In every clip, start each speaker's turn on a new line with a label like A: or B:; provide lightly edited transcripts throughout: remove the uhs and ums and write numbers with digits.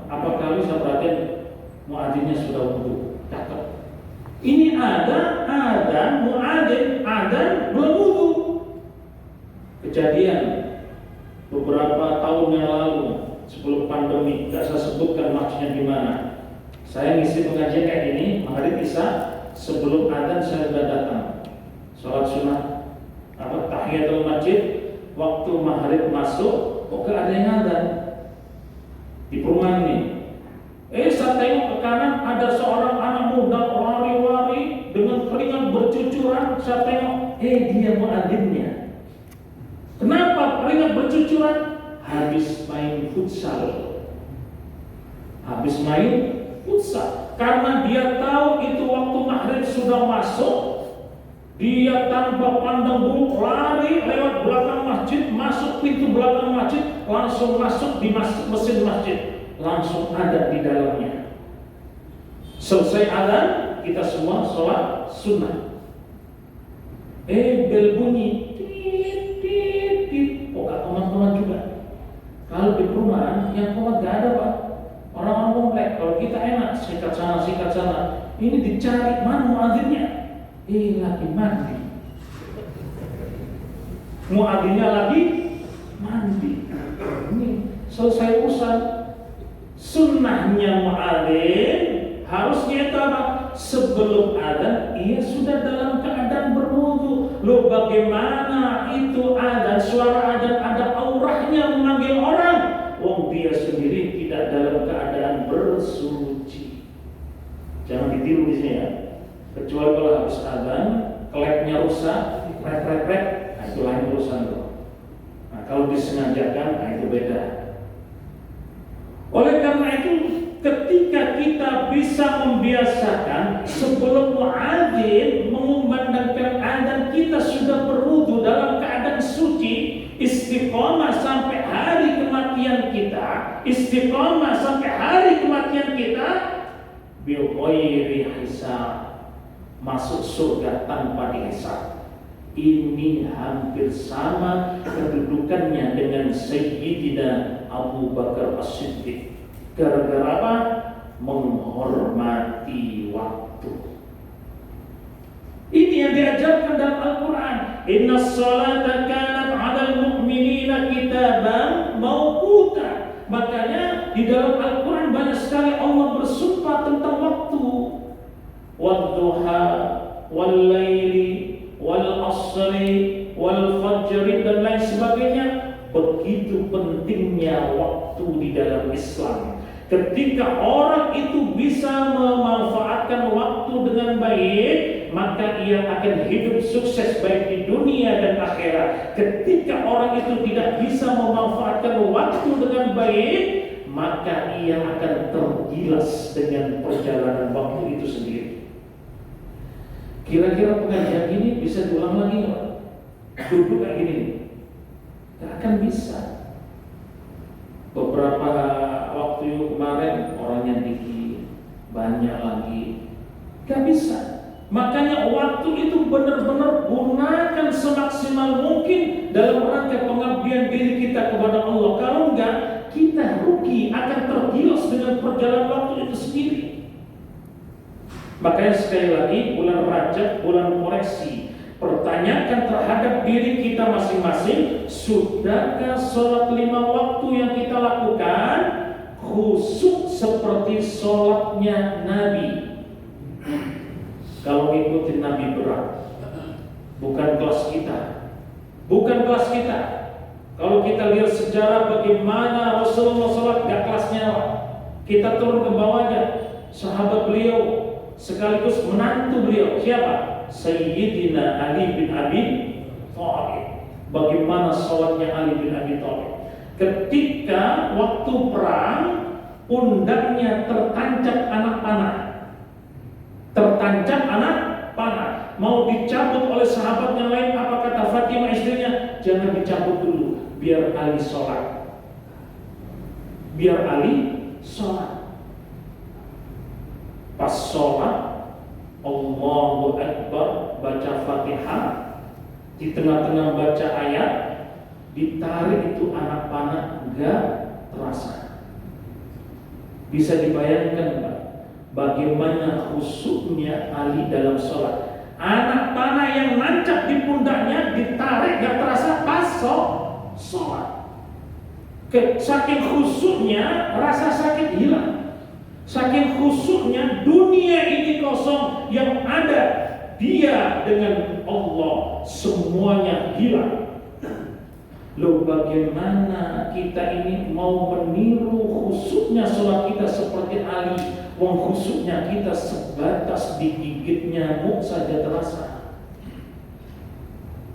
A: Apakah bisa perhatian muadzinnya sudah wudu? Cakep. Ini ada muadzin belum wudu. Kejadian beberapa tahun yang lalu sebelum pandemi, tidak saya sebutkan maksudnya gimana. Saya ngisi pengajian kayak gini, maghrib isya, sebelum adzan saya sudah datang. Sholat sunnah tahiyatul masjid, waktu maghrib masuk, kok ada yang adzan di perumahan ini. Saya tengok ke kanan, ada seorang anak muda lari-lari dengan keringat bercucuran. Saya tengok, dia muadzinnya. Kenapa keringat bercucuran? Habis main futsal. Karena dia tahu itu waktu maghrib sudah masuk. Dia tanpa pandang bulu lari lewat belakang masjid, masuk pintu belakang masjid, langsung masuk di mesin masjid, langsung ada di dalamnya. Selesai adzan, kita semua sholat sunnah. Bel bunyi, kok teman-teman juga. Kalau di perumahan yang komat gak ada Pak, orang-orang komplek. Kalau kita enak sikat sana. Ini dicari mana muadzinnya? Lagi mandi. Muadzinnya lagi mandi. Ini selesai urusan. Sunnahnya muadzin harusnya apa? Sebelum adzan ia sudah dalam keadaan berwudu. Loh, bagaimana itu adzan, suara adzan ada aurahnya memanggil orang, wong dia sendiri tidak dalam keadaan bersuci. Jangan ditiru di sini ya. Kecuali kalau habis adzan, klepnya rusak, rek, itu lain urusan tuh. Nah, kalau disengajakan, itu beda. Oleh karena itu, ketika kita bisa membiasakan sebelum muadzin mengumandangkan adzan kita sudah berwudu dalam keadaan suci, istiqomah sampai hari kematian kita, bil ghairi hisab, masuk surga tanpa dihisab. Ini hampir sama kedudukannya dengan Sayyidina Abu Bakar As-Siddiq. Gara-gara apa? Menghormati waktu. Ini yang diajarkan dalam Al-Quran. Inna sholata kanat 'alal mu'minina kitaban mawquta. Makanya di dalam Al-Quran banyak sekali Allah bersumpah tentang waktu. Wadduha, wal-laili, wal-asri, wal-fajri dan lain sebagainya. Begitu pentingnya waktu di dalam Islam. Ketika orang itu bisa memanfaatkan waktu dengan baik, maka ia akan hidup sukses baik di dunia dan akhirat. Ketika orang itu tidak bisa memanfaatkan waktu dengan baik, maka ia akan tergilas dengan perjalanan waktu itu sendiri. Kira-kira pengajian ini bisa diulang lagi nggak? Duduk kayak gini, nggak akan bisa. Beberapa waktu kemarin orangnya dikit, banyak lagi, nggak bisa. Makanya waktu itu benar-benar gunakan semaksimal mungkin dalam rangka pengabdian diri kita kepada Allah. Kalau enggak, kita rugi, akan tergilas dengan perjalanan waktu itu sendiri. Makanya sekali lagi, bulan Rajab, bulan koreksi. Pertanyakan terhadap diri kita masing-masing, sudahkah sholat 5 waktu yang kita lakukan khusyuk seperti sholatnya Nabi? Kalau ngikutin Nabi berat, bukan kelas kita. Kalau kita lihat sejarah bagaimana Rasulullah sholat, gak kelasnya lah. Kita turun ke bawahnya, sahabat beliau sekaligus menantu beliau, siapa? Sayyidina Ali bin Abi Thalib. Bagaimana sholatnya Ali bin Abi Thalib? Ketika waktu perang, pundaknya tertancap anak panah, mau dicabut oleh sahabat yang lain. Apa kata Fatimah istrinya? Jangan dicabut dulu, biar Ali sholat. Pas sholat, Allahu Akbar, baca Fatihah, di tengah-tengah baca ayat, ditarik itu anak panah, enggak terasa. Bisa dibayangkan Pak, bagaimana khusyuknya Ali dalam sholat. Anak panah yang nancap di pundaknya ditarik gak terasa pas sholat. Saking khusyuknya rasa sakit hilang. Saking khusyuknya dunia ini kosong, yang ada dia dengan Allah semuanya hilang. Loh, bagaimana kita ini mau meniru khusyuknya sholat kita seperti Ali? Wong khusyuknya kita sebatas digigit nyamuk saja terasa.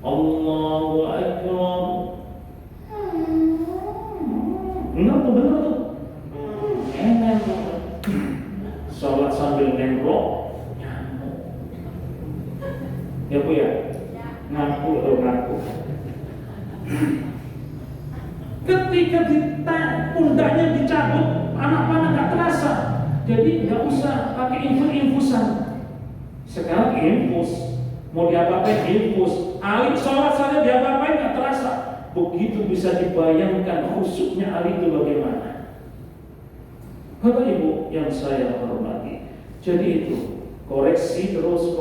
A: Allahu Akbar. Benar tuh. Enak. Sholat sambil nembrok nyamuk. Ya Bu ya? Ngaku. Ketika pundaknya dicabut, anak panah gak terasa. Jadi gak usah pakai infusan. Sekarang infus, mau diapa-apain infus. Ali sholat saja diapa-apain gak terasa. Begitu bisa dibayangkan khusyuknya Ali itu bagaimana. Bapak Ibu yang saya hormati, jadi itu koreksi terus,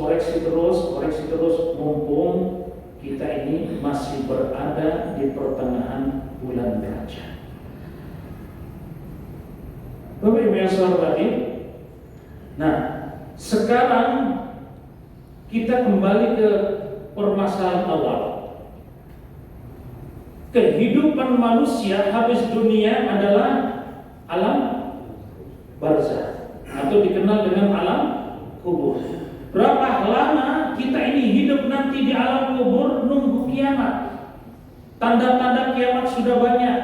A: mumpung kita ini masih berada di pertengahan bulan Rajab. Bapak Ibu yang saya hormati, nah sekarang kita kembali ke permasalahan awal. Kehidupan manusia habis dunia adalah alam barzah atau dikenal dengan alam kubur. Berapa lama kita ini hidup nanti di alam kubur? Nunggu kiamat. Tanda-tanda kiamat sudah banyak.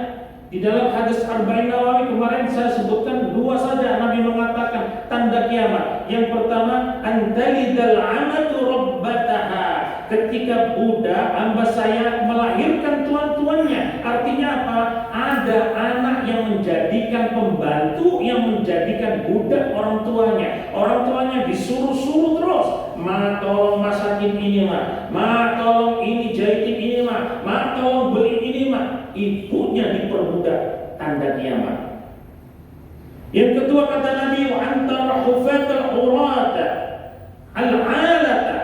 A: Di dalam hadis Arba'in Nawawi kemarin saya sebutkan 2 saja Nabi mengatakan tanda kiamat. Yang pertama, antalidal amatu rabbataha. Ketika budak hamba saya melahirkan tuan-tuannya. Artinya apa? Ada anak yang menjadikan pembantu, yang menjadikan budak orang tuanya. Orang tuanya disuruh-suruh terus. Ma tolong masakin ini ma tolong ini jahitin ini ma tolong beli ini Ibunya diperbudak, tanda kiamat. Yang kedua kata Nabi, wa antara hufatul urata al-alata.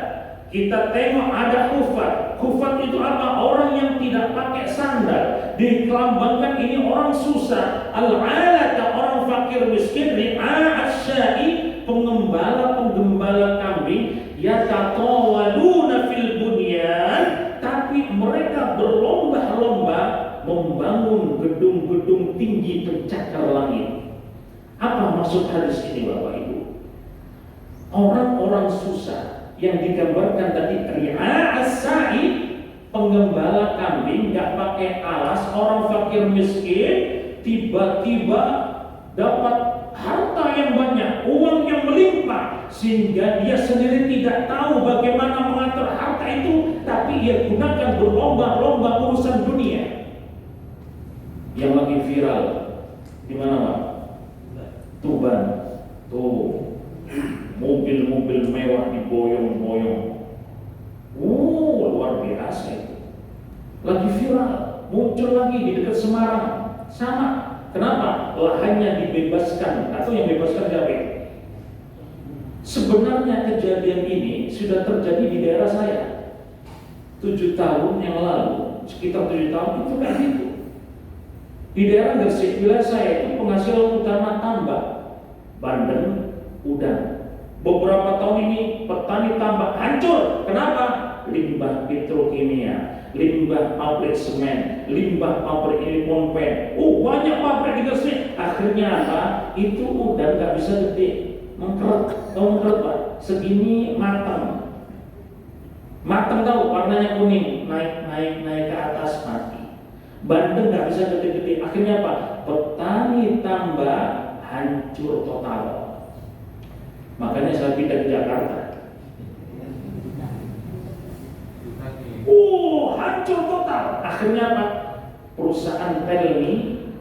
A: Kita tengok ada hufat. Hufat itu apa? Orang yang tidak pakai sandal. Dikelambangkan ini orang susah. Al-alata, orang fakir miskin. Ri'a asyai, penggembala kambing. Yatatawaluna fil bunyan. Tapi mereka berlomba-lomba membangun gedung-gedung tinggi pencakar langit. Apa maksud hadis ini Bapak Ibu? Orang-orang susah yang digambarkan tadi, ri'a as-sa'i, penggembala kambing gak pakai alas, orang fakir miskin tiba-tiba dapat harta yang banyak, uang yang melimpah, sehingga dia sendiri tidak tahu bagaimana mengatur harta itu, tapi ia gunakan berlomba-lomba urusan dunia. Yang lagi viral di mana Pak? Tuban. Tuh, mobil-mobil mewah diboyong-boyong. Luar biasa itu. Lagi viral, muncul lagi di dekat Semarang. Sama. Kenapa? Lahannya dibebaskan. Atau yang bebaskan siapa? Sebenarnya kejadian ini sudah terjadi di daerah saya. 7 tahun yang lalu, sekitar 7 tahun itu kayak gitu. Di daerah Gresik, wilayah saya itu penghasil utama tambak, Bandeng, udang. Beberapa tahun ini petani tambak hancur. Kenapa? Limbah petrokimia, limbah pabrik semen, limbah pabrik ini pompen. Banyak pabrik di Gresik. Akhirnya apa? Itu udang nggak bisa gede, mengkeret. Tahu mengkeret Pak? Segini matang. Matang tahu, warnanya kuning, naik ke atas mati. Bandeng nggak bisa gede-gede. Akhirnya apa? Petani tambak hancur total. Makanya saya pindah ke Jakarta. Hancur total. Akhirnya apa? Perusahaan Pelni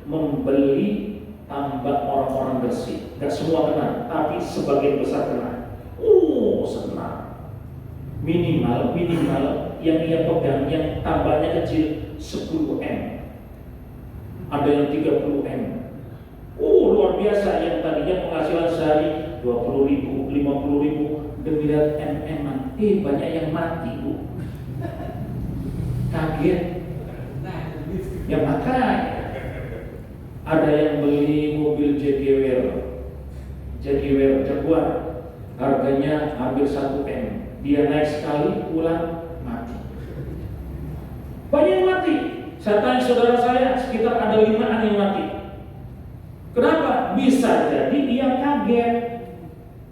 A: membeli tambak orang-orang Gresik. Gak semua kena, tapi sebagian besar kena. Senang. Minimal yang ia pegang, yang tambaknya kecil 10 M. Ada yang 30 M. Luar luar biasa, yang tadinya penghasilan sehari 20.000, 50.000, udah lihat MM-an, banyak yang mati Bu. Kaget. Ya makanya ada yang beli mobil Jaguar, harganya hampir 1 M. Dia naik sekali, pulang mati. Banyak yang mati. Saya tanya saudara saya, sekitar ada 5-an yang mati. Kenapa? Bisa jadi dia kaget,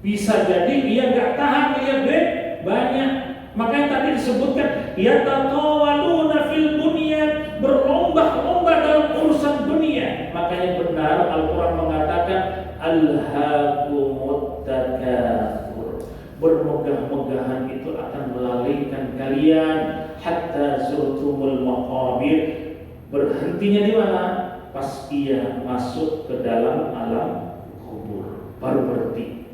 A: bisa jadi dia nggak tahan melihat duit banyak. Makanya tadi disebutkan yatatawaluna fil bunyan, berlomba-lomba dalam urusan dunia. Makanya benar Al-Quran mengatakan alhaakumut takatsur, bermegah-megahan itu akan melalaikan kalian hatta zurtumul maqabir. Berhentinya di mana? Pas ia masuk ke dalam alam kubur, baru berhenti.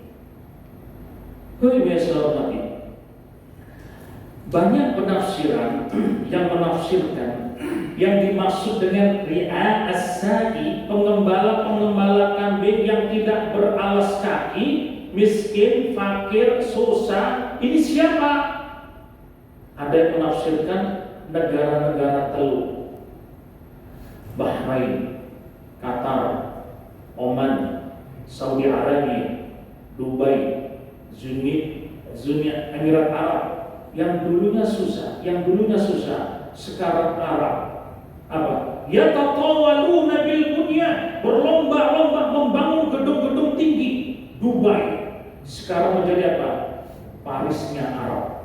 A: Biasa hormati. Banyak penafsiran yang menafsirkan yang dimaksud dengan ri'a as-sa'i, pengembala kambing yang tidak beralas kaki, miskin, fakir, susah. Ini siapa? Ada yang menafsirkan negara-negara teluk, Bahrain, Qatar, Oman, Saudi Arabia, Dubai, Zuni Emirat Arab, yang dulunya susah, sekarang Arab. Apa? Yatatawaluna bil bunyan, berlomba-lomba membangun gedung-gedung tinggi. Dubai sekarang menjadi apa? Parisnya Arab.